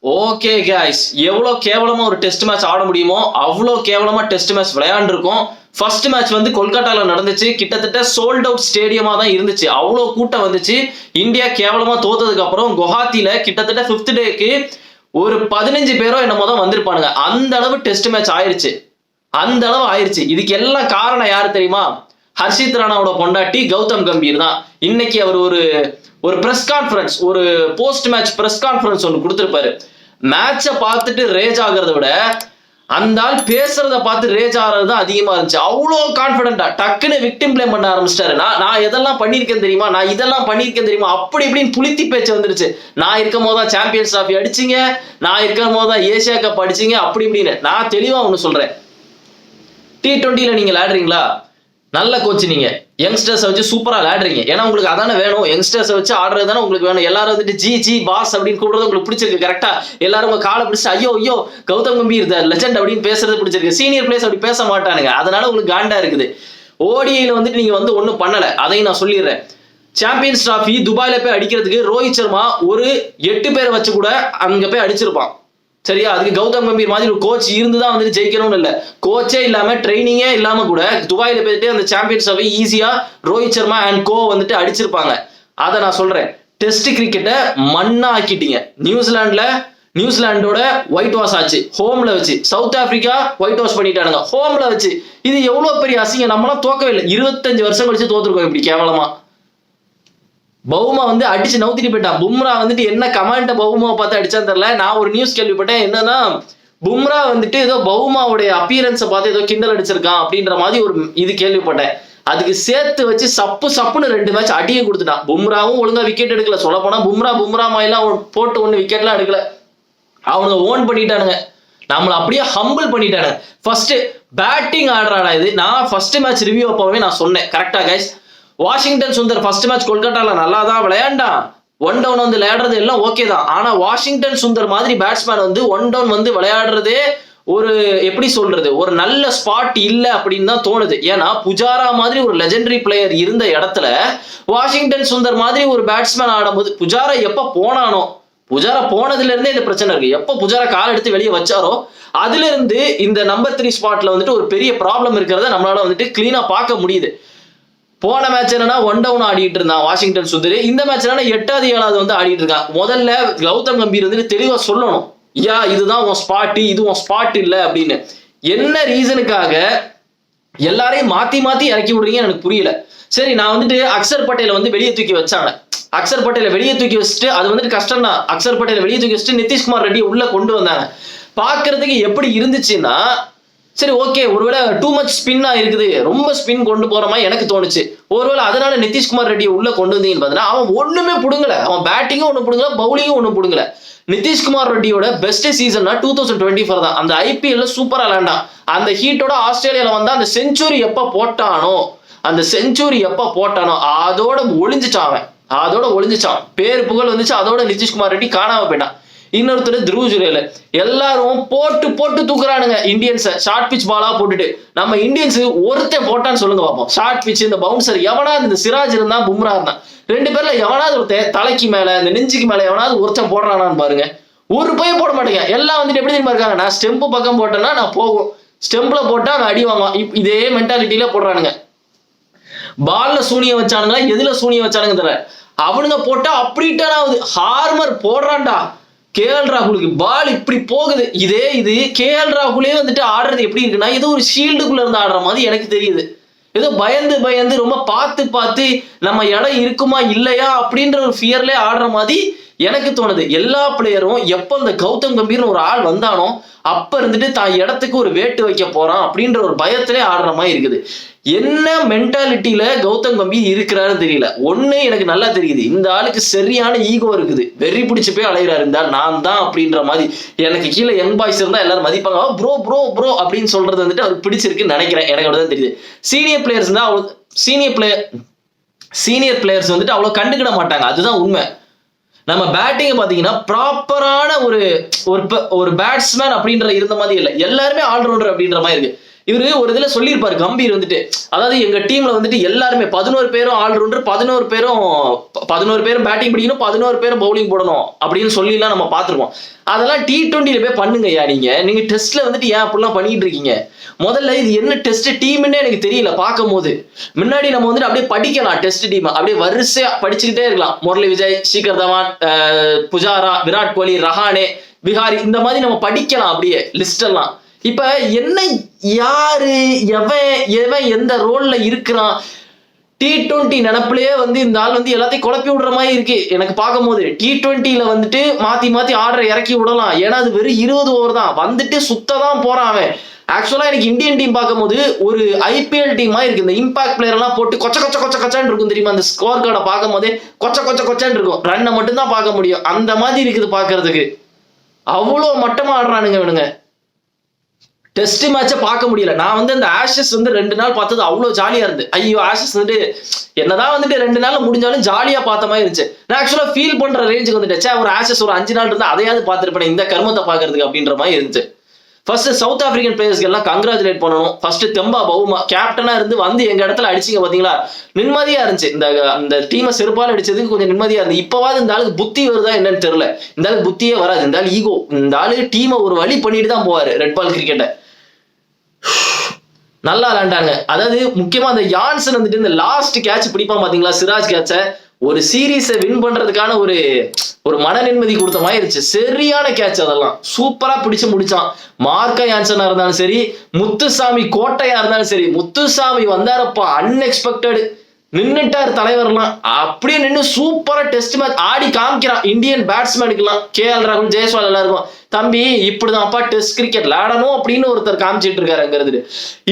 Okay guys, எவ்வளோ கேவலமா ஒரு டெஸ்ட் மேட்ச் ஆட முடியுமோ அவ்வளோ கேவலமா டெஸ்ட் மேட்ச் விளையாண்டுருக்கோம். ஃபர்ஸ்ட் மேட்ச் வந்து கொல்கட்டால நடந்துச்சு. கிட்டத்தட்ட சோல்ட் அவுட் ஸ்டேடியமா தான் இருந்துச்சு. அவ்வளோ கூட்டம் வந்துச்சு. இந்தியா கேவலமா தோத்ததுக்கு அப்புறம் குவஹாத்தில கிட்டத்தட்ட 5th டேக்கு ஒரு 15 பேரோ என்னமோ தான் வந்திருப்பானுங்க. அந்த அளவு டெஸ்ட் மேட்ச் ஆயிருச்சு. அந்த அளவு ஆயிருச்சு. இதுக்கு எல்லாம் காரணம் யாரு தெரியுமா? ஹர்ஷித் ராணாவோட பொண்டாட்டி கௌதம் கம்பீர் தான். இன்னைக்கு அவர் ஒரு பிரஸ் கான்ஃபரன்ஸ், ஒரு போஸ்ட் மேட்ச் பிரஸ் கான்ஃபரன்ஸ் ஒன்று கொடுத்திருப்பாரு. மேட்சை பார்த்துட்டு ரேஜ் ஆகிறத விட அந்த ஆள் பேசுறத பார்த்து ரேஜ் ஆகிறது தான் அதிகமா இருந்துச்சு. அவ்வளோ கான்பிடண்டா டக்குன்னு விக்டிம் பிளேம் பண்ண ஆரம்பிச்சிட்டாரு. நான் எதெல்லாம் பண்ணியிருக்கேன் தெரியுமா, நான் இதெல்லாம் பண்ணியிருக்கேன் தெரியுமா, அப்படி இப்படின்னு புளித்தி பேச்சு வந்துருச்சு. நான் இருக்கும் போது தான் சாம்பியன்ஸ் டிராஃபி அடிச்சிங்க, நான் இருக்கும் போது தான் ஏசியா கப் அடிச்சிங்க, அப்படி இப்படின்னு. நான் தெளிவா ஒன்று சொல்றேன். T20ல நீங்க விளையாடுறீங்களா, நல்ல கோச், நீங்க யங்ஸ்டர்ஸ் வச்சு சூப்பரா விளையாடுறீங்க. ஏன்னா உங்களுக்கு அதானே வேணும், யங்ஸ்டர்ஸ் வச்சு ஆடுறது தானே உங்களுக்கு வேணும். எல்லாரும் வந்துட்டு ஜி பாஸ் அப்படின்னு கூப்பிடுறது உங்களுக்கு பிடிச்சிருக்கு. கரெக்டா எல்லாரும் உங்க காலை பிடிச்சி ஐயோ கௌதம் கம்பீர் த லெஜெண்ட் அப்படின்னு பேசுறது பிடிச்சிருக்கு. சீனியர் பிளேயர்ஸ் அப்படி பேச மாட்டானுங்க. அதனால உங்களுக்கு காண்டா இருக்குது. ஓடிஐல வந்துட்டு நீங்க வந்து ஒன்றும் பண்ணல, அதையும் நான் சொல்லிடுறேன். சாம்பியன்ஸ் டிராஃபி துபாயில போய் அடிக்கிறதுக்கு ரோஹித் சர்மா ஒரு 8 பேரை வச்சு கூட அங்க போய் அடிச்சிருப்பான். சரியா? அதுக்கு கௌதம் கம்பீர் மாதிரி ஒரு கோச் இருந்துதான் வந்துட்டு ஜெயிக்கணும்னு இல்லை. கோச்சே இல்லாம ட்ரைனிங்கே இல்லாம கூட துபாயில போயிட்டு அந்த சாம்பியன்ஸ் டிராஃபி ஈஸியா ரோஹித் சர்மா அண்ட் கோ வந்துட்டு அடிச்சிருப்பாங்க. அதை நான் சொல்றேன். டெஸ்ட் கிரிக்கெட்டை மண்ணா ஆக்கிட்டீங்க. நியூசிலாண்டோட ஒயிட் வாஷ் ஆச்சு ஹோம்ல வச்சு. சவுத் ஆப்பிரிக்கா ஒயிட் வாஷ் பண்ணிட்டானுங்க ஹோம்ல வச்சு. இது எவ்வளவு பெரிய அசிங்கம். நம்மளாம் தோக்கவே இல்லை. 25 வருஷம் கழிச்சு தோத்துருக்கோம் இப்படி கேவலமா. பவுமா வந்து அடிச்சு நவுத்திட்டு போயிட்டான். பும்ரா வந்துட்டு என்ன கமாண்ட பவுமாவை பார்த்து அடிச்சான்னு தெரியல. நான் ஒரு நியூஸ் கேள்விப்பட்டேன். என்னன்னா, பும்ரா வந்துட்டு ஏதோ பவுமாவுடைய அப்பியரன்ஸை பார்த்து ஏதோ கிண்டல் அடிச்சிருக்கான் அப்படின்ற மாதிரி ஒரு இது கேள்விப்பட்டேன். அதுக்கு சேர்த்து வச்சு சப்புன்னு 2 மேட்ச் அடியை கொடுத்துட்டான். பும்ராவும் ஒழுங்கா விக்கெட் எடுக்கல. சொல்ல போனா பும்ரா மாயெல்லாம் போட்டு ஒண்ணு விக்கெட்லாம் எடுக்கல. அவனுங்க ஓன் பண்ணிட்டானுங்க. நம்மளை அப்படியே ஹம்பிள் பண்ணிட்டானுங்க. ஃபர்ஸ்ட் பேட்டிங் ஆடுறாடா இது. நான் ஃபர்ஸ்ட் மேட்ச் ரிவ்யூ அப்பவே நான் சொன்னேன். கரெக்டா guys? Washington Sundar first match கொல்கட்டால நல்லா தான் விளையாண்டான். 1 டவுன் வந்து விளையாடுறது எல்லாம் ஓகே தான். ஆனா வாஷிங்டன் சுந்தர் மாதிரி பேட்ஸ்மேன் வந்து 1 டவுன் வந்து விளையாடுறதே ஒரு எப்படி சொல்றது, ஒரு நல்ல ஸ்பாட் இல்ல அப்படின்னு தான் தோணுது. ஏன்னா புஜாரா மாதிரி ஒரு லெஜெண்டரி பிளேயர் இருந்த இடத்துல வாஷிங்டன் சுந்தர் மாதிரி ஒரு பேட்ஸ்மேன் ஆடும்போது, புஜாரா எப்ப போனானோ, புஜாரா போனதுல இருந்தே இந்த பிரச்சனை இருக்கு. எப்ப புஜாரா கால் எடுத்து வெளியே வச்சாரோ அதுல இருந்து இந்த நம்பர் 3 ஸ்பாட்ல வந்துட்டு ஒரு பெரிய ப்ராப்ளம் இருக்கிறத நம்மளால வந்துட்டு கிளீனா பார்க்க முடியுது. போன மேட்ச் என்னன்னா 1 டவுன் ஆடிட்டு இருந்தான் வாஷிங்டன் சுந்தர். இந்த மேட்ச் என்னன்னா 8வது 7வது வந்து ஆடிட்டு இருக்கான். முதல்ல கௌதம் கம்பீர் வந்துட்டு தெளிவா சொல்லணும், இதுதான் உன் ஸ்பாட், இது உன் ஸ்பாட் இல்ல அப்படின்னு. என்ன ரீசனுக்காக எல்லாரையும் மாத்தி இறக்கி விடுறீங்க எனக்கு புரியல. சரி, நான் வந்துட்டு அக்சர் பட்டேல வந்து வெளியே தூக்கி வச்சாங்க. அக்சர் பட்டேல வெளியே தூக்கி வச்சுட்டு அது வந்துட்டு கஷ்டம் தான். அக்சர் பட்டேல வெளியே தூக்கி வச்சுட்டு நிதிஷ்குமார் ரெட்டி உள்ள கொண்டு வந்தாங்க. பாக்குறதுக்கு எப்படி இருந்துச்சுன்னா, சரி ஓகே, ஒருவேளை டூ மச் ஸ்பின்னா இருக்குது, ரொம்ப ஸ்பின் கொண்டு போற மாதிரி எனக்கு தோணுச்சு. ஒருவேளை அதனால நிதிஷ்குமார் ரெட்டியை உள்ள கொண்டு வந்தீங்கன்னு பார்த்தீங்கன்னா, அவன் ஒண்ணுமே புடுங்கல. அவன் பேட்டிங்கும் ஒண்ணு புடுங்கல, பவுலிங்கும் ஒண்ணு புடுங்கல. நிதிஷ்குமார் ரெட்டியோட பெஸ்ட் சீசன்னா 2024 தான். அந்த ஐபிஎல்ல சூப்பரா விளையாண்டான். அந்த ஹீட்டோட ஆஸ்திரேலியால வந்தா அந்த செஞ்சுரி எப்ப போட்டானோ அதோட ஒளிஞ்சிச்சான். பேரு புகழ் வந்துச்சு. அதோட நிதிஷ்குமார் ரெட்டி காணாம போயிட்டான். இன்னொருத்தர் த்ருவ் ஜுரேல். எல்லாரும் போட்டு தூக்குறானுங்க இந்தியன்ஸ். ஷார்ட் பிச் பாலா போட்டுட்டு நம்ம இந்தியன்ஸ் ஒருத்தன் போட்டான்னு சொல்லுங்க பார்ப்போம். ஷார்ட் பிச் இந்த பவுன்சர் எவனாவது, இந்த சிராஜ் இருந்தா பும்ரா இருந்தான், 2 பேர்ல எவனாவது ஒருத்தன் தலைக்கு மேல இந்த நெஞ்சுக்கு மேல எவனாவது ஒருத்தன் போடுறானான்னு பாருங்க. ஒரு பையன் போட மாட்டேங்க. எல்லாம் வந்துட்டு எப்படி தெரியுமா இருக்காங்க, நான் ஸ்டெம்பு பக்கம் போட்டேன்னா நான் போகும், ஸ்டெம்ப்ல போட்டா அவன் அடி வாங்குவான். இதே மென்டாலிட்டியில போடுறானுங்க. பால்ல சூனிய வச்சானுங்களா, எதுல சூனிய வச்சானுங்க தெரியல. அவனுங்க போட்டா அப்படிட்டான் ஆகுது. ஹார்மர் போடுறான்டா. KL ராகுலுக்கு பால் இப்படி போகுது. இது KL ராகுலே வந்துட்டு ஆடுறது எப்படி இருக்குன்னா, ஏதோ ஒரு ஷீல்டுக்குள்ள இருந்து ஆடுற மாதிரி எனக்கு தெரியுது. ஏதோ பயந்து ரொம்ப பார்த்து நம்ம இடம் இருக்குமா இல்லையா அப்படின்ற ஒரு ஃபியர்ல ஆடுற மாதிரி எனக்கு தோணுது. எல்லா பிளேயரும் எப்ப இந்த கௌதம் கம்பீர்னு ஒரு ஆள் வந்தானோ அப்ப இருந்துட்டு தான் இடத்துக்கு ஒரு வேட்டு வைக்க போறான் அப்படின்ற ஒரு பயத்திலே ஆடுற மாதிரி இருக்குது. என்ன மென்டாலிட்டியில கௌதம் கம்பீர் இருக்கிறாருன்னு தெரியல. ஒண்ணு எனக்கு நல்லா தெரியுது, இந்த ஆளுக்கு சரியான ஈகோ இருக்குது. வெறி பிடிச்சு போய் அலைகிறாரு. இருந்தா நான் தான் அப்படின்ற மாதிரி. எனக்கு கீழே யங் பாய்ஸ் இருந்தா எல்லாரும் மதிப்பாங்க. ப்ரோ அப்படின்னு சொல்றது வந்துட்டு அவருக்கு பிடிச்சிருக்குன்னு நினைக்கிறேன். எனக்கு அவ்வளவுதான் தெரியுது. சீனியர் பிளேயர்ஸ் தான் சீனியர் பிளேயர்ஸ் வந்துட்டு அவ்வளவு கண்டுக்கிட மாட்டாங்க. அதுதான் உண்மை. நம்ம பேட்டிங் பாத்தீங்கன்னா ப்ராப்பரான ஒரு பேட்ஸ்மேன் அப்படின்ற இருந்த மாதிரி இல்லை. எல்லாருமே ஆல்ரவுண்டர் அப்படின்ற மாதிரி இருக்கு. இவரு ஒரு இதுல சொல்லியிருப்பாரு கம்பீர் வந்துட்டு, அதாவது எங்க டீம்ல வந்துட்டு எல்லாருமே 11 பேரும் ஆல்ரவுண்டர், 11 பேரும் பேட்டிங் பிடிக்கணும், 11 பேரும் பவுலிங் போடணும் அப்படின்னு சொல்லி எல்லாம் நம்ம பார்த்திருப்போம். அதெல்லாம் T20ல போய் பண்ணுங்கய்யா. நீங்க டெஸ்ட்ல வந்துட்டு ஏன் அப்படிலாம் பண்ணிட்டு இருக்கீங்க? முதல்ல இது என்ன டெஸ்ட் டீம்னே எனக்கு தெரியல பார்க்கும் போது. முன்னாடி நம்ம வந்துட்டு அப்படியே படிக்கலாம் டெஸ்ட் டீம், அப்படியே வரிசையா படிச்சுக்கிட்டே இருக்கலாம். முரளி விஜய், ஷிகர் தவான், புஜாரா, விராட் கோலி, ரஹானே, விஹாரி, இந்த மாதிரி நம்ம படிக்கலாம் அப்படியே லிஸ்ட் எல்லாம். இப்ப என்ன யாரு எவன் எந்த ரோல்ல இருக்கிறான், T20 நினப்பிலேயே வந்து இந்த ஆள் வந்து எல்லாத்தையும் குழப்பி விடுற மாதிரி இருக்கு எனக்கு பார்க்கும் போது. T20ல வந்துட்டு மாத்தி ஆர்டரை இறக்கி விடலாம், ஏன்னா அது வெறும் 20 ஓவர் தான், வந்துட்டு சுத்ததான் போறான் அவன். ஆக்சுவலா எனக்கு இந்தியன் டீம் பார்க்கும்போது ஒரு IPL டீமா இருக்கு. இந்த இம்பாக்ட் பிளேயர் எல்லாம் போட்டு கொச்சன்னு இருக்கும் தெரியுமா, அந்த ஸ்கோர் கார்டை பார்க்கும் போதே கொச்சன்னு இருக்கும், ரன்னை மட்டும் தான் பார்க்க முடியும், அந்த மாதிரி இருக்குது பாக்குறதுக்கு. அவ்வளவு மட்டமா ஆடுறானுங்க இவனுங்க. டெஸ்ட் மேட்சை பார்க்க முடியல. நான் வந்து அந்த ஆஷஸ் வந்து 2 நாள் பார்த்தது அவ்வளவு ஜாலியா இருந்து. ஐயோ ஆஷஸ் வந்துட்டு என்னதான் வந்துட்டு 2 நாள்ல முடிஞ்சாலும் ஜாலியா பார்த்த மாதிரி இருந்துச்சு. நான் ஆக்சுவலா ஃபீல் பண்ற ரேஞ்சுக்கு வந்துட்டேன், ஒரு ஆஷஸ் ஒரு 5 நாள் இருந்தா அதையாவது பார்த்துருப்பேன் இந்த கர்மத்தை பாக்குறதுக்கு அப்படின்ற மாதிரி இருந்துச்சு. ஃபர்ஸ்ட் சவுத் ஆப்பிரிக்கன் பிளேயர்ஸ்க்கு எல்லாம் கங்க்ராச்சுலேட் பண்ணணும். ஃபர்ஸ்ட் தெம்பா பவுமா கேப்டனா இருந்து வந்து எங்க இடத்துல அடிச்சிங்க பாத்தீங்களா, நிம்மதியா இருந்துச்சு. இந்த டீமை செருப்பால் அடிச்சதுக்கு கொஞ்சம் நிம்மதியா இருந்து. இப்பவாது இந்த ஆளுக்கு புத்தி வருதா என்னன்னு தெரியல. இந்த ஆளுக்கு புத்தியே வராது, இந்த ஆளு ஈகோ. இந்த ஆளு டீமை ஒரு வழி பண்ணிட்டு தான் போவாரு ரெட் பால் கிரிக்கெட்டை. நல்லா விளையாண்டாங்க. அதாவது முக்கியமா அந்த யான்சன் வந்துட்டு இந்த லாஸ்ட் கேட்ச் பிடிப்பான் பாத்தீங்களா, சிராஜ் கேட்ச, ஒரு சீரீஸை வின் பண்றதுக்கான ஒரு மன நிம்மதி கொடுத்த மாதிரி இருந்துச்சு. சரியான கேட்ச், அதெல்லாம் சூப்பரா பிடிச்சு முடிச்சான். மார்க்கா யான்சனா இருந்தாலும் சரி, முத்துசாமி கோட்டையா இருந்தாலும் சரி, முத்துசாமி வந்தாரப்பா அன்எக்ஸ்பெக்டட், நின்னுட்டாரு தலைவர்லாம், அப்படியே நின்று சூப்பரா டெஸ்ட் மேட்ச் ஆடி காமிக்கிறான் இந்தியன் பேட்ஸ்மேனுக்குலாம். KL ராகுல், ஜெயஸ்வால் எல்லாருக்கும், தம்பி இப்படிதான்ப்பா டெஸ்ட் கிரிக்கெட் விளையாடணும் அப்படின்னு ஒருத்தர் காமிச்சிட்டு இருக்காரு அங்கிறது.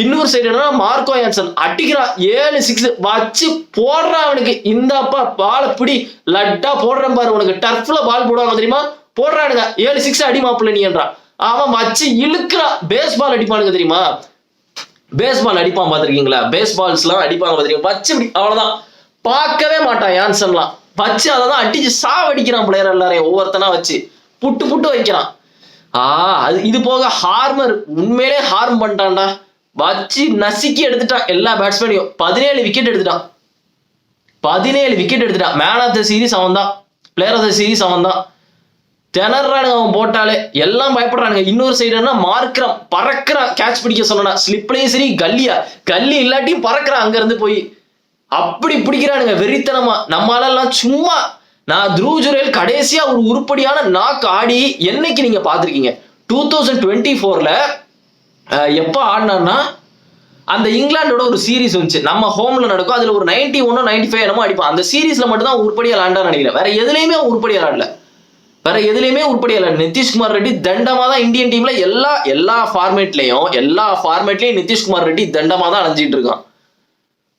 இன்னொரு சைடு என்ன, மார்க்கோ யான்சன் அடிக்கிறான் 7 6 வச்சு போடுறான் அவனுக்கு. இந்தப்பா பாலை பிடி லட்டா போடுறேன் பாரு, உனக்கு டர்ஃப்ல பால் போடுவாங்க தெரியுமா, போடுறானுங்க 7 6 அடி மாப்பிள்ள நீ என்றான். அவன் வச்சு இழுக்கிறான். பேஸ் பால் அடிப்பானுங்க தெரியுமா, பேஸ்பால் அடிப்பான் பாத்திருக்கீங்களா, பேஸ்பால்ஸ் எல்லாம் அடிப்பாங்க பாத்திருக்கீங்க, வச்சு அவ்வளவுதான் பார்க்கவே மாட்டான் யான்சன்லாம். வச்சு அதான் அடிச்சு சாவடிக்கிறான் பிளேயர் எல்லாரையும், ஒவ்வொருத்தனா வச்சு புட்டு வைக்கிறான். அது இது போக ஹார்மர் உண்மையிலே ஹார்ம் பண்ணிட்டான்டா, வச்சு நசுக்கி எடுத்துட்டான் எல்லா பேட்ஸ்மேனையும். 17 விக்கெட் எடுத்துட்டான். மேன் ஆஃப் த சீரீஸ் அவன் தான், பிளேயர் ஆஃப் த சீரீஸ் அவன் தான். திணறானுங்க அவன் போட்டாலே, எல்லாம் பயப்படுறானுங்க. இன்னொரு சைடு என்ன, மார்க்ரம் பறக்கிறான் கேட்ச் பிடிக்க சொன்னா, ஸ்லிப்லையும் சரி கல்லி இல்லாட்டியும் பறக்கிறான் அங்க இருந்து போய், அப்படி பிடிக்கிறானுங்க வெறித்தனமா. நம்மளால சும்மா, நான் த்ருவ் ஜுரேல் கடைசியா ஒரு உருப்படியான நாக் ஆடி என்னைக்கு நீங்க பாத்திருக்கீங்க, 2024ல எப்ப ஆடினான்னா அந்த இங்கிலாண்டோட ஒரு சீரீஸ் வந்துச்சு, நம்ம ஹோம்ல நடக்கும், அதுல ஒரு 91 95 என்னமோ அடிப்பான். அந்த சீரீஸ்ல மட்டும் தான் உருப்படியா விளாண்டான்னு நினைக்கிறேன், வேற எதுலையுமே உருப்படியா விளாடல. நிதிஷ்குமார் ரெட்டி தண்டமா தான் இந்தியன் டீம்ல எல்லா ஃபார்மேட்லயும் நிதிஷ்குமார் ரெட்டி தண்டமா தான் அலைஞ்சிட்டு இருக்கான்.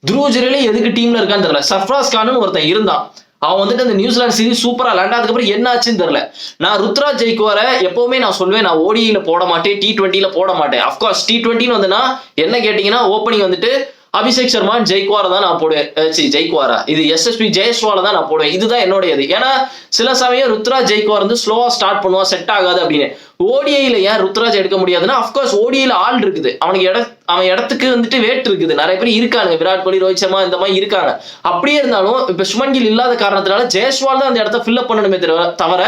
த்ருவ் ஜுரேல் எதுக்கு டீம்ல இருக்கான்னு தெரியல. சர்ஃப்ராஸ் கான் ஒருத்தன் இருந்தான், அவன் வந்துட்டு அந்த நியூசிலாந்து சீரீஸ் சூப்பரா விளையாண்டா, அதுக்கப்புறம் என்ன ஆச்சுன்னு தெரியல. நான் ருத்ராஜ் ஜெய்க்வாரை எப்பவுமே நான் சொல்லுவேன், நான் ODIல போட மாட்டேன், T20ல போட மாட்டேன். அப்கோர்ஸ் T20ன்னு வந்துன்னா என்ன கேட்டீங்கன்னா ஓப்பனிங் வந்துட்டு அபிஷேக் சர்மா ஜெய்க்வாரை தான் நான் போடுவேன். ஜெய்க்வாரா இது SSB ஜெயஸ்வாலை தான் நான் போடுவேன். இதுதான் என்னோடையது. ஏன்னா சில சமயம் ருத்ராஜ் ஜெய்க்வார் வந்து ஸ்லோவா ஸ்டார்ட் பண்ணுவான், செட் ஆகாது அப்படின்னு. ODIல ஏன் ருத்ராஜ் எடுக்க முடியாதுன்னா, அப்கோர்ஸ் ODIல ஆள் இருக்குது, அவன் இடத்துக்கு வந்துட்டு வேட் இருக்குது, நிறைய பேர் இருக்காங்க, விராட் கோலி, ரோஹித் சர்மா இந்த மாதிரி இருக்காங்க. அப்படியே இருந்தாலும் இப்ப சுமன் கில் இல்லாத காரணத்தினால ஜெயஸ்வால் தான் அந்த இடத்த ஃபில்அப் பண்ணணுமே தவிர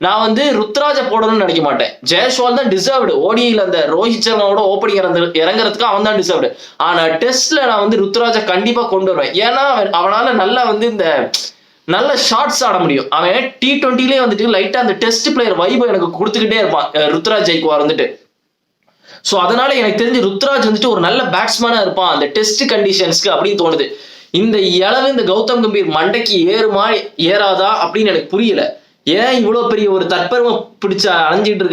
நான் வந்து ருத்ராஜ போடணும்னு நினைக்க மாட்டேன். ஜெயஸ்வால் தான் டிசர்வ்டு. ODIல அந்த ரோஹித் சர்மாவோட ஓப்பனிங் இறங்குறதுக்கு அவன் தான் டிசர்வ்டு. ஆனா டெஸ்ட்ல நான் வந்து ருத்ராஜ கண்டிப்பா கொண்டு வருவேன். ஏன்னா அவனால நல்லா வந்து இந்த நல்ல ஷார்ட்ஸ் ஆட முடியும். அவன் T20லே வந்துட்டு லைட்டா அந்த டெஸ்ட் பிளேயர் வைபை எனக்கு கொடுத்துக்கிட்டே இருப்பான் ருத்ராஜ் ஜெய்க்வார் வந்துட்டு. சோ அதனால எனக்கு தெரிஞ்சு ருத்ராஜ் வந்துட்டு ஒரு நல்ல பேட்ஸ்மேனா இருப்பான் அந்த டெஸ்ட் கண்டிஷன்ஸ்க்கு அப்படின்னு தோணுது. இந்த இந்த கௌதம் கம்பீர் மண்டைக்கு ஏறாதா அப்படின்னு எனக்கு புரியல. ஏன் இவ்வளவு பெரிய ஒரு தற்பெருமை பிடிச்ச அலைஞ்சிட்டு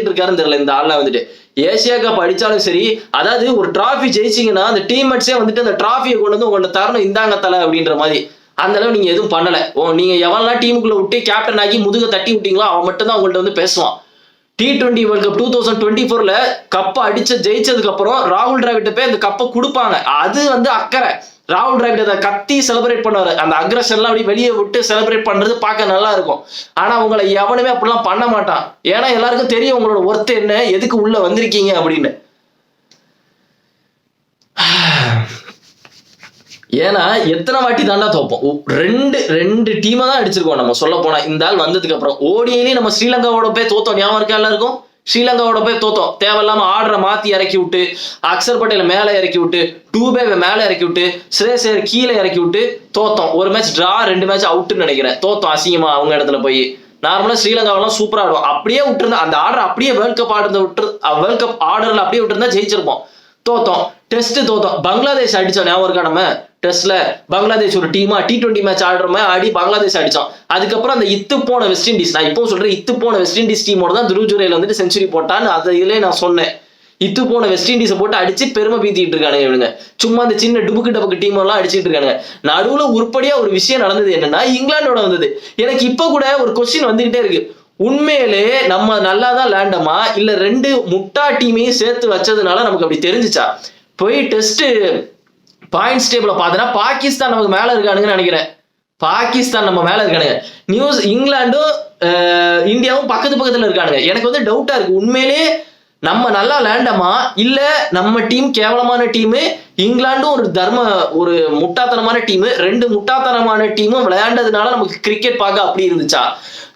இருக்காருன்னு தெரியல. இந்த ஆள்ல வந்துட்டு ஏசியா கப் அடிச்சாலும் சரி, அதாவது ஒரு டிராஃபி ஜெயிச்சிங்கன்னா அந்த டீம்மேட்ஸே வந்துட்டு அந்த டிராஃபியை கொண்டு வந்து உங்கள்ட்ட தரணும், இந்தாங்க தலை அப்படின்ற மாதிரி. அந்த அளவு நீங்க எதுவும் பண்ணல. நீங்க எவெல்லாம் டீமுக்குள்ள விட்டு கேப்டன் ஆகி முதுக தட்டி விட்டீங்களோ அவன் மட்டும் தான் உங்கள்ட்ட வந்து பேசுவான். T20 வேர்ல்ட் கப் 2024ல கப்பை ஜெயிச்சதுக்கு அப்புறம் ராகுல் டிராவிட்ட போய் அந்த கப்பை கொடுப்பாங்க. அது வந்து அக்கறை. ராகுல் டிராவிட் அதை கத்தி செலிப்ரேட் பண்ணுவாரு. அந்த அக்ரஷன்லாம் அப்படி வெளியே விட்டு செலிப்ரேட் பண்றது பார்க்க நல்லா இருக்கும். ஆனா உங்களை எவனுமே அப்படிலாம் பண்ண மாட்டான். ஏன்னா எல்லாருக்கும் தெரியும் உங்களோட ஒர்த் என்ன, எதுக்கு உள்ள வந்திருக்கீங்க அப்படின்னு. ஏன்னா எத்தனை வாட்டி தாண்டா தோப்போம், ரெண்டு டீமை தான் அடிச்சிருக்கோம் நம்ம சொல்ல போனா. இந்த ஆள் வந்ததுக்கு அப்புறம் ஓடியிலேயே நம்ம ஸ்ரீலங்காவோட போய் தோத்தோம், ஞாபகம் இருக்கா எல்லாருக்கும்? ஸ்ரீலங்காவோட போய் தோத்தோம், தேவையில்லாம ஆர்டரை மாத்தி இறக்கி விட்டு, அக்சர் பட்டேல மேல இறக்கி விட்டு, டூபேவை மேல இறக்கி விட்டு, ஸ்ரேயஸ் ஐயர் கீழே இறக்கி விட்டு தோத்தோம். ஒரு மேட்ச் டிரா, 2 மேட்ச் அவுட்டுன்னு நினைக்கிறேன், தோத்தோம் அசிங்கமா அவங்க இடத்துல போய். நார்மலா ஸ்ரீலங்காவெல்லாம் சூப்பரா ஆடுவோம், அப்படியே விட்டுருந்தா அந்த ஆர்டர் அப்படியே வேர்ல்ட் கப் ஆர்டர்ல அப்படியே விட்டுருந்தா ஜெயிச்சிருப்போம். தோத்தோம், டெஸ்ட் தோத்தோம். பங்களாதேஷ் அடிச்சோம், ஞாபகம் இருக்கா? நம்ம டெஸ்ட்ல பங்களாதேஷ் ஒரு டீமா T20 மேட்ச் ஆடுறோமே ஆடி பங்களாதேஷ் அடிச்சோம். அதுக்கப்புறம் அந்த இத்து போன வெஸ்ட் இண்டீஸ், நான் இப்போ சொல்றேன், இத்து போன வெஸ்ட் இண்டீஸ் டீமோட தான் துருவ் ஜுரேல் வந்துட்டு செஞ்சுரி போட்டான்னு அதுல நான் சொன்னேன். இத்து போன வெஸ்ட் இண்டீஸை போட்டு அடிச்சு பெருமை பீத்திட்டு இருக்கானுங்க இவனுங்க. சும்மா அந்த சின்ன டபுக்கு டீம் எல்லாம் அடிச்சிட்டு இருக்கானுங்க. நடுவுல உருப்படியா ஒரு விஷயம் நடந்தது என்னன்னா, இங்கிலாண்டோட வந்தது. எனக்கு இப்ப கூட ஒரு கொஸ்டின் வந்துகிட்டே இருக்கு, உண்மையிலே நம்ம நல்லா தான் லேண்டமா இல்ல 2 முட்டா டீமையும் சேர்த்து வச்சதுனால நமக்கு அப்படி தெரிஞ்சுச்சா? போய் டெஸ்ட் பாயிண்ட்ஸ் டேபிள பார்த்தனா பாகிஸ்தான் நமக்கு மேல இருக்கானுங்கன்னு நினைக்கிறேன். பாகிஸ்தான் நம்ம மேல இருக்கானுங்க, இங்கிலாண்டும் இந்தியாவும் பக்கத்துல இருக்கானுங்க. எனக்கு வந்து டவுட்டா இருக்கு, உண்மையிலே நம்ம நல்லா லேண்டமா இல்ல நம்ம டீம் கேவலமான டீமு, இங்கிலாண்டும் ஒரு முட்டாத்தனமான டீமு, 2 முட்டாத்தனமான டீமும் விளையாண்டதுனால நமக்கு கிரிக்கெட் பார்க்க அப்படி இருந்துச்சா?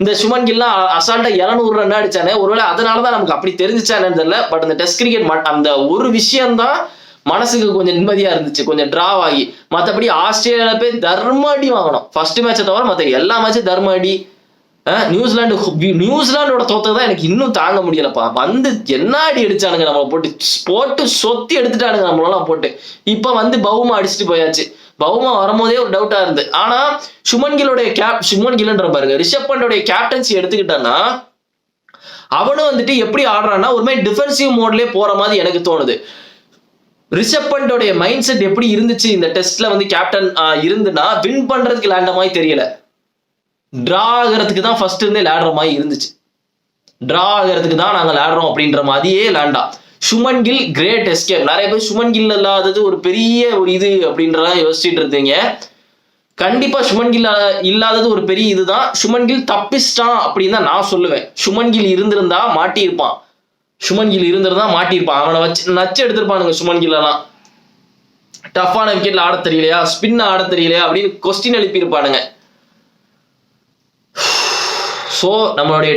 இந்த சுமன் கில்லாம் அசால்ட்டா 200 ரன் அடிச்சானே, ஒருவேளை அதனாலதான் நமக்கு அப்படி தெரிஞ்சுச்சா என்னன்னு தெரியல. பட் அந்த டெஸ்ட் கிரிக்கெட் அந்த ஒரு விஷயம்தான் மனசுக்கு கொஞ்சம் நிம்மதியா இருந்துச்சு, கொஞ்சம் டிராவ் ஆகி. மற்றபடி ஆஸ்திரேலியால போய் தர்ம அடி வாங்கணும், ஃபர்ஸ்ட் மேட்சை தவிர மற்ற எல்லா மேட்சும் தர்ம அடி. நியூசிலாண்டோட தோத்ததான் எனக்கு இன்னும் தாங்க முடியலப்பா. வந்து என்ன அடி அடிச்சானுங்க நம்மளை போட்டு சொத்தி எடுத்துட்டானுங்க நம்மளெல்லாம் போட்டு. இப்ப வந்து பவுமா அடிச்சுட்டு போயாச்சு. பவுமா வரும்போதே ஒரு டவுட்டா இருந்து. ஆனா சுமன் கில்ன்ற பாருங்க, ரிஷப் பண்டோடைய கேப்டன்சி எடுத்துக்கிட்டான்னா அவனும் வந்துட்டு எப்படி ஆடுறான்னா ஒரு மாதிரி டிஃபென்சிவ் மோட்லயே போற மாதிரி எனக்கு தோணுது. ரிஷப் பண்டோடைய மைண்ட் செட் எப்படி இருந்துச்சு இந்த டெஸ்ட்ல வந்து கேப்டன் இருந்துன்னா, வின் பண்றதுக்கு லேண்ட மாதிரி தெரியல, டிரா ஆகிறதுக்கு தான் ஃபர்ஸ்ட் இருந்தே லேடுற மாதிரி இருந்துச்சு. டிரா ஆகிறதுக்கு தான் நாங்க லேடுறோம் அப்படின்ற மாதிரியே லேண்டா. Shubman Gill great escape. நிறைய பேர் சுமன் கில் இல்லாதது ஒரு பெரிய ஒரு இது அப்படின்றதான் யோசிச்சுட்டு இருந்தீங்க. கண்டிப்பா சுமன் கில் இல்லாதது ஒரு பெரிய இதுதான். சுமன் கில் தப்பிச்சிட்டான் அப்படின்னு தான் நான் சொல்லுவேன். சுமன் கில் இருந்திருந்தா மாட்டியிருப்பான், அவனை வச்சு நச்சு எடுத்திருப்பானுங்க. சுமன் கில் எல்லாம் டஃப்பான விக்கெட்ல ஆட தெரியலையா, ஸ்பின் ஆட தெரியலையா அப்படின்னு கொஸ்டின் எழுப்பி இருப்பானுங்க. ஸோ நம்மளுடைய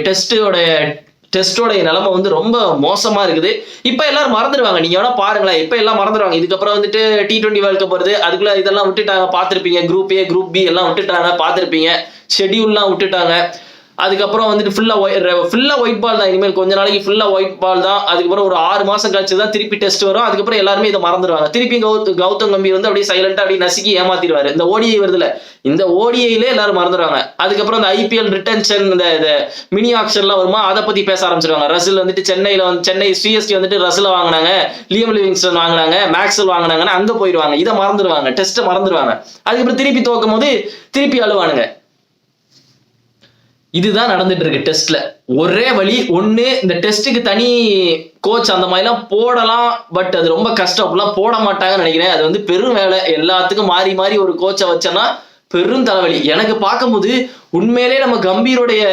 டெஸ்டோட நிலைமை வந்து ரொம்ப மோசமா இருக்குது. இப்ப எல்லாரும் மறந்துடுவாங்க, நீங்க வேணா பாருங்களேன், இப்ப எல்லாம் மறந்துடுவாங்க. இதுக்கப்புறம் வந்துட்டு T20 வேர்ல்ட் கப் வருது, அதுக்குள்ள இதெல்லாம் விட்டுட்டாங்க, பார்த்திருப்பீங்க. குரூப் A குரூப் B எல்லாம் விட்டுட்டாங்க, பார்த்திருப்பீங்க. ஷெட்யூல்லாம் விட்டுட்டாங்க. அதுக்கப்புறம் வந்துட்டு ஃபுல்லா ஒயிட் பால் தான். இனிமேல் கொஞ்ச நாளைக்கு ஃபுல்லா ஒயிட் பால் தான். அதுக்கப்புறம் ஒரு 6 மாசம் கழிச்சு தான் திருப்பி டெஸ்ட் வரும். அதுக்கப்புறம் எல்லாருமே இதை மறந்துடுவாங்க. திருப்பி கௌதம் கம்பீர் வந்து அப்படியே சைலண்டா அப்படியே நசுக்கி ஏமாத்திடுவாரு. இந்த ODI வருதுல, இந்த ODIலே எல்லாரும் மறந்துடுவாங்க. அதுக்கப்புறம் இந்த IPL ரிட்டன்ஷன், இந்த மினி ஆக்ஷன்லாம் வருமா, அதை பத்தி பேச ஆரம்பிச்சிருவாங்க. ரசில் வந்துட்டு சென்னை CSK வந்துட்டு ரசில வாங்கினாங்க, லியம் லிவிங்ஸ்டன் வாங்கினாங்க, மேக்ஸ்வெல் வாங்கினாங்கன்னு அங்க போயிடுவாங்க. இதை மறந்துடுவாங்க, டெஸ்ட்டை மறந்துடுவாங்க. அதுக்கப்புறம் திருப்பி தோக்கும் போது திருப்பி அழுவானுங்க. இதுதான் நடந்துட்டு இருக்கு டெஸ்ட்ல. ஒரே வழி, ஒண்ணு இந்த டெஸ்ட்டுக்கு தனி கோச் அந்த மாதிரிலாம் போடலாம், பட் அது ரொம்ப கஷ்டம், அப்படிலாம் போட மாட்டாங்கன்னு நினைக்கிறேன். அது வந்து பெரும் வேலை, எல்லாத்துக்கும் மாறி மாறி ஒரு கோச்சை வச்சோன்னா பெரும் தலைவலி. எனக்கு பார்க்கும்போது உண்மையிலே நம்ம கம்பீரோடைய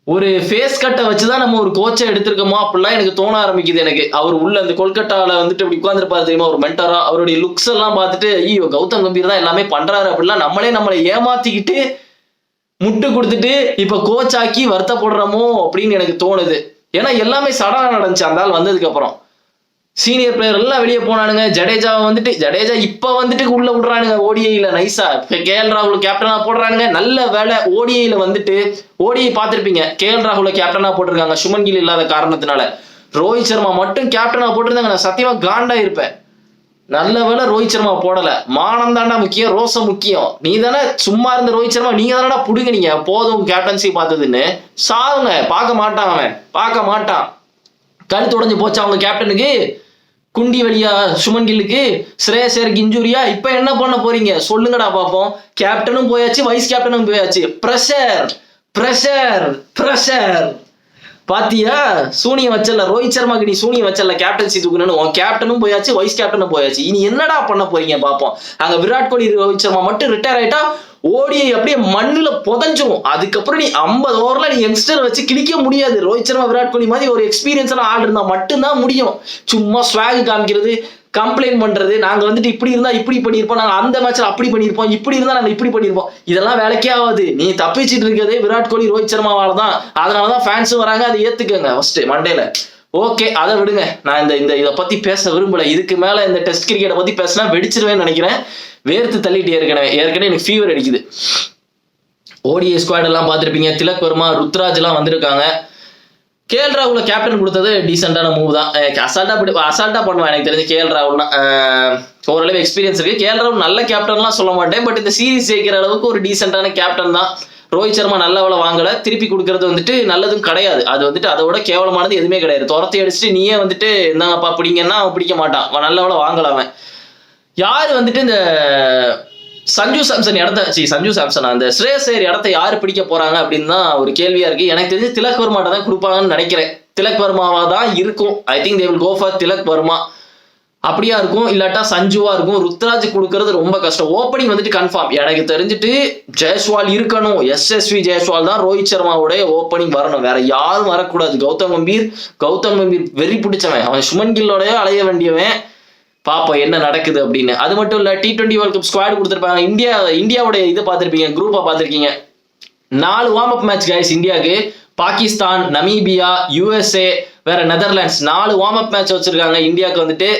ஒரு ஃபேஸ் கட்டை வச்சுதான் நம்ம ஒரு கோச்சை எடுத்திருக்கோமோ அப்படிலாம் எனக்கு தோண ஆரம்பிக்குது. எனக்கு அவர் உள்ள அந்த கொல்கட்டால வந்துட்டு அப்படி உட்கார்ந்துருப்பாரு தெரியுமா, ஒரு மென்டரா. அவருடைய லுக்ஸ் எல்லாம் பார்த்துட்டு ஐயோ கௌதம் கம்பீர் தான் எல்லாமே பண்றாரு அப்படிலாம் நம்மளை ஏமாத்திக்கிட்டு முட்டு கொடுத்துட்டு இப்ப கோச் ஆக்கி வருத்தப்படுறோமோ அப்படின்னு எனக்கு தோணுது. ஏன்னா எல்லாமே சடனா நடந்துச்சு அந்த ஆள் வந்ததுக்கு அப்புறம். சீனியர் பிளேயர் எல்லாம் வெளியே போனானுங்க. ஜடேஜா இப்ப வந்துட்டு உள்ள விடுறானுங்க ODIல நைஸா. KL ராகுல் கேப்டனா போடுறானுங்க. நல்ல வேலை ODIல வந்துட்டு ODI பார்த்திருப்பீங்க, KL ராகுல கேப்டனா போட்டிருக்காங்க சுமன் கில் இல்லாத காரணத்தினால. ரோஹித் சர்மா மட்டும் கேப்டனா போட்டிருந்தாங்க, நான் சத்தியமா காண்டா இருப்பேன். நல்ல வேலை ரோஹித் சர்மா போடல. மானம் தாண்டா முக்கியம், ரோசம் முக்கியம். நீ தானே சும்மா இருந்த ரோஹித் சர்மா, நீங்க தானடா புடுங்க, நீங்க போதும் கேப்டன்சி பார்த்ததுன்னு சாவுங்க. பார்க்க மாட்டான். கழுத்து உடஞ்சு போச்சு அவங்க கேப்டனுக்கு, குண்டி வழியா சுமன் கில்லுக்கு, ஸ்ரேயஸ் ஐயருக்கு இன்ஜூரியா. இப்ப என்ன பண்ண போறீங்க சொல்லுங்கடா பாப்போம். கேப்டனும் போயாச்சு, வைஸ் கேப்டனும் போயாச்சு. பிரஷர் பாத்தியா, சூனியம் வச்சல ரோஹித் சர்மாக்கு, நீ சூனியம் வச்சல கேப்டன்சி தூக்கணும்னு. கேப்டனும் போயாச்சு, வைஸ் கேப்டனும் போயாச்சு. இனி என்னடா பண்ண போறீங்க பாப்போம். அங்க விராட் கோலி ரோஹித் சர்மா மட்டும் ரிட்டையர் ஆயிட்டா ODI அப்படியே மண்ணுல புதஞ்சிரும். அதுக்கப்புறம் நீ 50 ஓவர்ல நீ யங்ஸ்டர் வச்சு கிழிக்க முடியாது. ரோஹித் சர்மா விராட் கோலி மாதிரி ஒரு எக்ஸ்பீரியன்ஸ் எல்லாம் ஆள் இருந்தா மட்டும்தான் முடியும். சும்மா ஸ்வாக் காமிக்கிறது, கம்ப்ளைண்ட் பண்றது, நாங்க வந்துட்டு இப்படி இருந்தா இப்படி பண்ணிருப்போம், நாங்க அந்த மேட்ச்ல அப்படி பண்ணிருப்போம், இப்படி இருந்தா நாங்க இப்படி பண்ணிருப்போம், இதெல்லாம் வேலைக்கே ஆகாது. நீ தப்பிச்சிட்டு இருக்கிறதே விராட் கோலி ரோஹித் சர்மாவால தான். அதனாலதான் ஃபேன்ஸும் வராங்க, அதை ஏத்துக்கங்க ஃபர்ஸ்ட் மண்டேல. ஓகே, அதை விடுங்க. நான் இந்த இதை பத்தி பேச விரும்பல. இதுக்கு மேல இந்த டெஸ்ட் கிரிக்கெட்டை பத்தி பேசினா வெடிச்சிருவேன்னு நினைக்கிறேன். வேர்த்து தள்ளிட்டு ஏற்கனவே எனக்கு ஃபீவர் அடிக்குது. ஓடிஐ ஸ்குவாட் எல்லாம் பார்த்துருப்பீங்க. திலக் வர்மா, ருத்ராஜ் எல்லாம் வந்திருக்காங்க. கேஎல் ராகுல கேப்டன் கொடுத்தது டீசென்டான மூவ் தான். அசால்ட்டா பண்ணுவேன் எனக்கு தெரிஞ்சு. கேஎல் ராகுல்னா ஓரளவு எக்ஸ்பீரியன்ஸ் இருக்கு. கேஎல் ராகுல் நல்ல கேப்டன்லாம் சொல்ல மாட்டேன், பட் இந்த சீரீஸ் ஜெயிக்கிற அளவுக்கு ஒரு டீசென்டான கேப்டன் தான். ரோஹித் சர்மா நல்ல வேலை வாங்கல, திருப்பி கொடுக்கறது வந்துட்டு நல்லதும் கிடையாது. அது வந்துட்டு அதோட கேவலமானது எதுவுமே கிடையாது. துரத்தி அடிச்சுட்டு நீயே வந்துட்டு இந்தாங்கப்பா பிடிங்கன்னா அவன் பிடிக்க மாட்டான். நல்ல வேலை வாங்கல அவன். யாரு வந்துட்டு இந்த சஞ்சு சாம்சன் அந்த ஸ்ரேயஸ் ஐயர் இடத்த யாரு பிடிக்க போறாங்க அப்படின்னு தான் ஒரு கேள்வியா இருக்கு. எனக்கு தெரிஞ்சு திலக் வர்மாட்ட தான் கொடுப்பாங்கன்னு நினைக்கிறேன். திலக் வர்மாவா தான் இருக்கும். I think they will go for Tilak Varma. அப்படியா இருக்கும், இல்லாட்டா சஞ்சுவா இருக்கும். ருத்ராஜ் கொடுக்கறது ரொம்ப கஷ்டம். ஓப்பனிங் வந்துட்டு கன்ஃபார்ம் எனக்கு தெரிஞ்சுட்டு ஜெயஸ்வால் இருக்கணும். SSV ஜெயஸ்வால் தான் ரோஹித் சர்மாவுடைய ஓப்பனிங் வரணும், வேற யாரும் வரக்கூடாது. கௌதம் கம்பீர் வெறி பிடிச்சவன். அவன் சுமன் கில்லோடய அலைய வேண்டியவன். பாப்போம் என்ன நடக்குது அப்படின்னு. அது மட்டும் இல்ல, T20 வேர்ல்ட் கப் ஸ்குவாட் கொடுத்துருப்பாங்க. இந்தியாவுடைய இது பார்த்திருப்பீங்க, குரூப்பா பார்த்திருக்கீங்க. 4 வார்ம் அப் மேட்ச் கைஸ் இந்தியாவுக்கு. பாகிஸ்தான், நமீபியா, USA, வேற நெதர்லாண்ட்ஸ் 4 வார்ம் அப் மேட்ச் வச்சிருக்காங்க. இந்தியாவுக்கு வந்துட்டு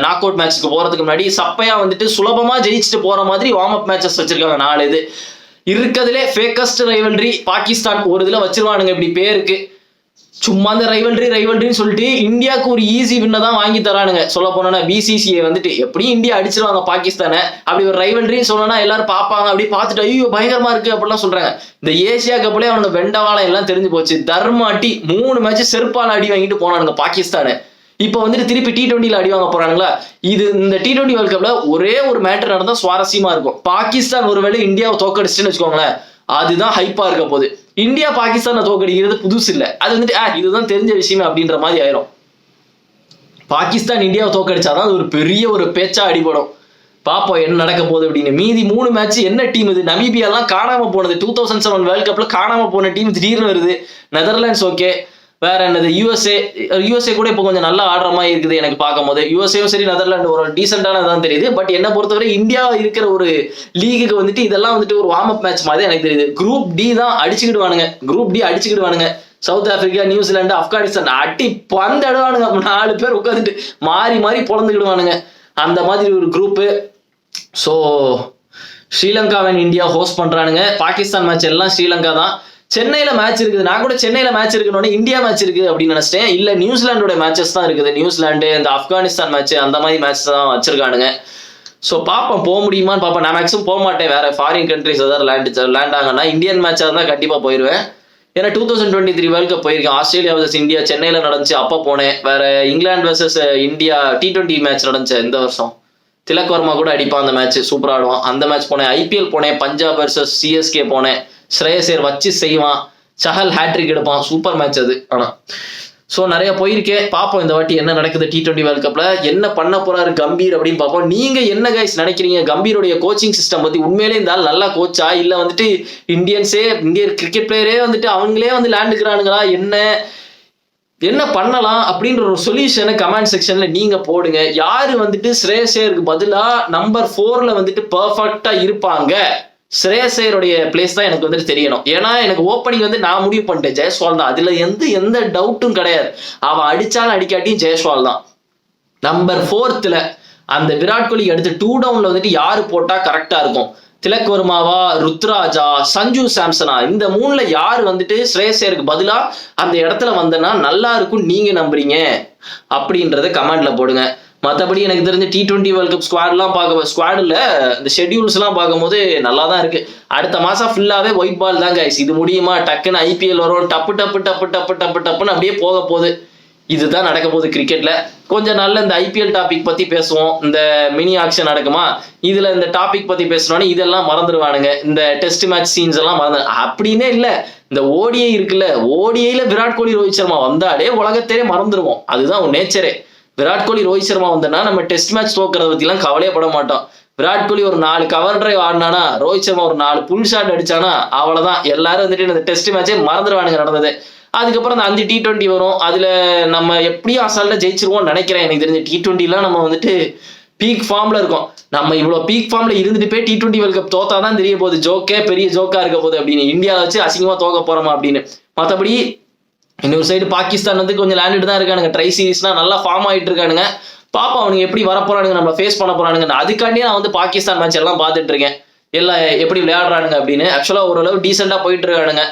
நாக் அவுட் மேட்ச்க்கு போறதுக்கு முன்னாடி சப்பையா வந்துட்டு சுலபமா ஜெயிச்சுட்டு போற மாதிரி வார்ம் அப் மேட்சஸ் வச்சிருக்காங்க. 4 இது இருக்கிறதுலே ஃபேக்கஸ்ட் ரைவல்ரி பாகிஸ்தான் ஒரு இதுல வச்சிருவானுங்க. இப்படி பேருக்கு சும்மா அந்த ரைவல்ரின்னு சொல்லிட்டு இந்தியாவுக்கு ஒரு ஈஸி வின்னை தான் வாங்கி தரானுங்க. சொல்ல போனா BCCI வந்துட்டு எப்படியும் இந்தியா அடிச்சிருவாங்க பாகிஸ்தானை. அப்படி ஒரு ரைவல்ரின்னு சொன்னா எல்லாரும் பார்ப்பாங்க. அப்படி பார்த்துட்டு ஐயோ பயங்கரமா இருக்கு அப்படிலாம் சொல்றாங்க. இந்த ஏசியா கப்லேயே அவனோட வெண்டவாளம் எல்லாம் தெரிஞ்சு போச்சு. தர்மாட்டி 3 மேட்ச் செருப்பால அடி வாங்கிட்டு போனானுங்க பாகிஸ்தானு. இப்போ வந்துட்டு திருப்பி T20ல அடி வாங்க போறானுங்களா. இது இந்த T20 வேர்ல்ட் கப்ல ஒரே ஒரு மேட்டர் நடந்தா சுவாரஸ்யமா இருக்கும். பாகிஸ்தான் ஒருவேளை இந்தியாவை தோக்கடிச்சுன்னு வச்சுக்கோங்களேன், அதுதான் ஹைப்பா இருக்க போகுது. இந்தியா பாகிஸ்தானை தோக்கடிக்கிறது புதுசு இல்லை. அது வந்துட்டு இதுதான் தெரிஞ்ச விஷயமே அப்படின்ற மாதிரி ஆயிரும். பாகிஸ்தான் இந்தியாவை தோக்கடிச்சாதான் அது ஒரு பெரிய ஒரு பேச்சா அடிபடும். பாப்போம் என்ன நடக்க போகுது அப்படின்னு. மீதி 3 மேட்ச் என்ன டீம் இது? நமீபியா எல்லாம் காணாம போனது. 2007 வேர்ல்ட் கப்ல காணாம போன டீம் திடீர்னு வருது. நெதர்லாண்ட்ஸ் ஓகே, வேற என்னது USA கூட இப்போ கொஞ்சம் நல்லா ஆடுற மாதிரி இருக்குது எனக்கு பார்க்கும் போது. USAவும் சரி நெதர்லாண்டு ஒரு டீசென்டானதான் தெரியுது. பட் என்ன பொறுத்தவரை இந்தியா இருக்கிற ஒரு லீகுக்கு வந்துட்டு இதெல்லாம் வந்துட்டு ஒரு வார்ம் அப் மேட்ச் மாதிரி எனக்கு தெரியுது. குரூப் டி தான் அடிச்சுக்கிடுவானுங்க. சவுத் ஆப்பிரிக்கா, நியூசிலாந்து, ஆப்கானிஸ்தான் அடி பந்தடுவானுங்க. 4 பேர் உட்காந்துட்டு மாறி பொழந்துக்கிடுவானுங்க. அந்த மாதிரி ஒரு குரூப்பு. ஸோ ஸ்ரீலங்காவின் இந்தியா ஹோஸ்ட் பண்றானுங்க. பாகிஸ்தான் மேட்ச் எல்லாம் ஸ்ரீலங்கா தான். சென்னையில மேட்ச் இருக்குது. நான் கூட சென்னையில மேட்ச் இருக்குன்னு இந்தியா மேட்ச் இருக்கு அப்படின்னு நினைச்சிட்டேன். இல்ல நியூசிலாண்டோட மேட்சஸ் தான் இருக்குது. நியூசிலாந்து, இந்த ஆப்கானிஸ்தான் மேட்ச் அந்த மாதிரி மேட்ச் தான் வச்சிருக்கானுங்க. ஸோ பாப்போம் போக முடியுமான்னு பாப்போம். நான் மேக்ஸிமம் போக மாட்டேன். வேற ஃபாரின் கண்ட்ரிஸ் ஏதாவது லேண்ட் ஆங்கன்னா இந்தியன் மேட்சா இருந்தா கண்டிப்பா போயிருவேன். ஏன்னா 2023 வேர்ல்ட் கப் போயிருக்கேன். ஆஸ்திரேலியா வர்சஸ் இந்தியா சென்னையில நடந்துச்சு, அப்ப போனேன். வேற England versus India T20 match நடந்துச்சு இந்த வருஷம். திலக் வர்மா கூட அடிப்பான் அந்த மேட்ச், சூப்பரா ஆடுவான். அந்த மேட்ச் போனேன். IPL போனேன். பஞ்சாப் வர்சஸ் CSK போனேன். ஸ்ரேயஸ் ஐயர் வச்சு செய்வான். சஹல் ஹேட்ரிக் எடுப்பான். சூப்பர் மேட்ச் அது. ஆனா ஸோ நிறைய போயிருக்கேன். பார்ப்போம் இந்த வாட்டி என்ன நடக்குது. T20 வேர்ல்ட் கப்ல என்ன பண்ண போறாரு கம்பீர் அப்படின்னு பார்ப்போம். நீங்க என்ன கைஸ் நினைக்கிறீங்க கம்பீருடைய கோச்சிங் சிஸ்டம் பத்தி? உண்மையிலே இருந்தாலும் நல்லா கோச்சா, இல்ல வந்துட்டு இந்திய கிரிக்கெட் பிளேயரே வந்துட்டு அவங்களே வந்து லேண்டுக்கிறானுங்களா, என்ன பண்ணலாம் அப்படின்ற ஒரு சொல்யூஷனை கமெண்ட் செக்ஷன்ல நீங்க போடுங்க. யாரு வந்துட்டு ஸ்ரேயஸ் ஐயருக்கு பதிலா நம்பர் 4ல வந்துட்டு பெர்ஃபெக்டா இருப்பாங்க? ஸ்ரேயஸ் ஐயருடைய பிளேஸ் தான் எனக்கு வந்துட்டு தெரியணும். ஏன்னா எனக்கு ஓப்பனிங் வந்து நான் முடிவு பண்ணிட்டேன் ஜெயஸ்வால் தான். அதுல எந்த டவுட்டும் கிடையாது. அவன் அடிச்சாலும் அடிக்காட்டியும் ஜெயஸ்வால் தான். நம்பர் 4ல அந்த விராட் கோலி அடுத்து 2 டவுன்ல வந்துட்டு யாரு போட்டா கரெக்டா இருக்கும்? திலக் வர்மாவா, ருத்ராஜா, சஞ்சு சாம்சனா, இந்த 3ல யாரு வந்துட்டு ஸ்ரேயஸ் ஐயருக்கு பதிலா அந்த இடத்துல வந்தனா நல்லா இருக்கும் நீங்க நம்புறீங்க அப்படின்றத கமெண்ட்ல போடுங்க. மற்றபடி எனக்கு தெரிஞ்ச T20 வேர்ல்ட் கப் ஸ்குவாடில் இந்த ஷெட்யூல்ஸ் எல்லாம் பார்க்கும்போது நல்லா தான் இருக்கு. அடுத்த மாசம் ஃபுல்லாவே ஒயிட் பால் தான் கைஸ். இது முடியுமா? டக்குன்னு IPL வரும், டப்புன்னு அப்படியே போக போகுது. இதுதான் நடக்க போகுது கிரிக்கெட்ல. கொஞ்சம் நல்ல இந்த IPL டாபிக் பத்தி பேசுவோம். இந்த மினி ஆக்ஷன் நடக்குமா, இதுல இந்த டாபிக் பத்தி பேசணும்னு இதெல்லாம் மறந்துடுவானுங்க. இந்த டெஸ்ட் மேட்ச் சீன்ஸ் எல்லாம் அப்படின்னே இல்ல. இந்த ODI இருக்குல்ல, ODIல விராட் கோலி, ரோஹித் சர்மா வந்தாலே உலகத்தையே மறந்துடுவோம். அதுதான் ஒரு நேச்சரே. விராட் கோலி, ரோஹித் சர்மா வந்தனா நம்ம டெஸ்ட் மேட்ச் தோக்கிறத பத்தி எல்லாம் கவலையே பட மாட்டோம். விராட் கோலி ஒரு 4 கவர் டிரைவ் ஆடினானா, ரோஹித் சர்மா ஒரு 4 புல் ஷாட் அடிச்சானா, அவ்வளவுதான். எல்லாரும் வந்துட்டு இந்த டெஸ்ட் மேட்சே மறந்துடுவானுங்க நடந்தது. அதுக்கப்புறம் அந்த 5 T20 வரும். அதுல நம்ம எப்படியும் அசால்ட்டா ஜெயிச்சிருவோம்னு நினைக்கிறேன். எனக்கு தெரிஞ்ச T20 நம்ம வந்துட்டு பீக் ஃபார்ம்ல இருக்கும். நம்ம இவ்வளவு பீக் ஃபார்ம்ல இருந்துட்டு போய் T20 வேர்ல்ட் கப் தோத்தாதான் தெரிய போகுது. ஜோக்கே பெரிய ஜோக்கா இருக்க போகுது அப்படின்னு. இந்தியாவை வச்சு அசிங்கமா தோக்க போறோமா அப்படின்னு. மற்றபடி இன்னொரு சைடு பாகிஸ்தான் வந்து கொஞ்சம் லேண்டுட்டு தான் இருக்கானுங்க. ட்ரை சீரீஸ்னா நல்லா ஃபார்ம் ஆயிட்டு இருக்கானுங்க. பாப்பா அவனுங்க எப்படி வர போறானுங்க, நம்ம ஃபேஸ் பண்ண போறானுங்க. அதுக்காண்டியே நான் வந்து பாகிஸ்தான் மேட்ச் எல்லாம் பார்த்துட்டு இருக்கேன். எல்லாம் எப்படி விளையாடுறானுங்க அப்படின்னு. ஆக்சுவலா ஓரளவு டீசெண்டா போயிட்டு இருக்கானுங்க.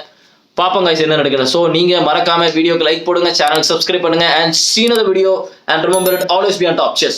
பாப்போம் guys என்ன நடக்குது. ஸோ நீங்க மறக்காம வீடியோக்கு லைக் போடுங்க, சேனல் சப்ஸ்கிரைப் பண்ணுங்க, and see another video and remember it always be on top. Cheers.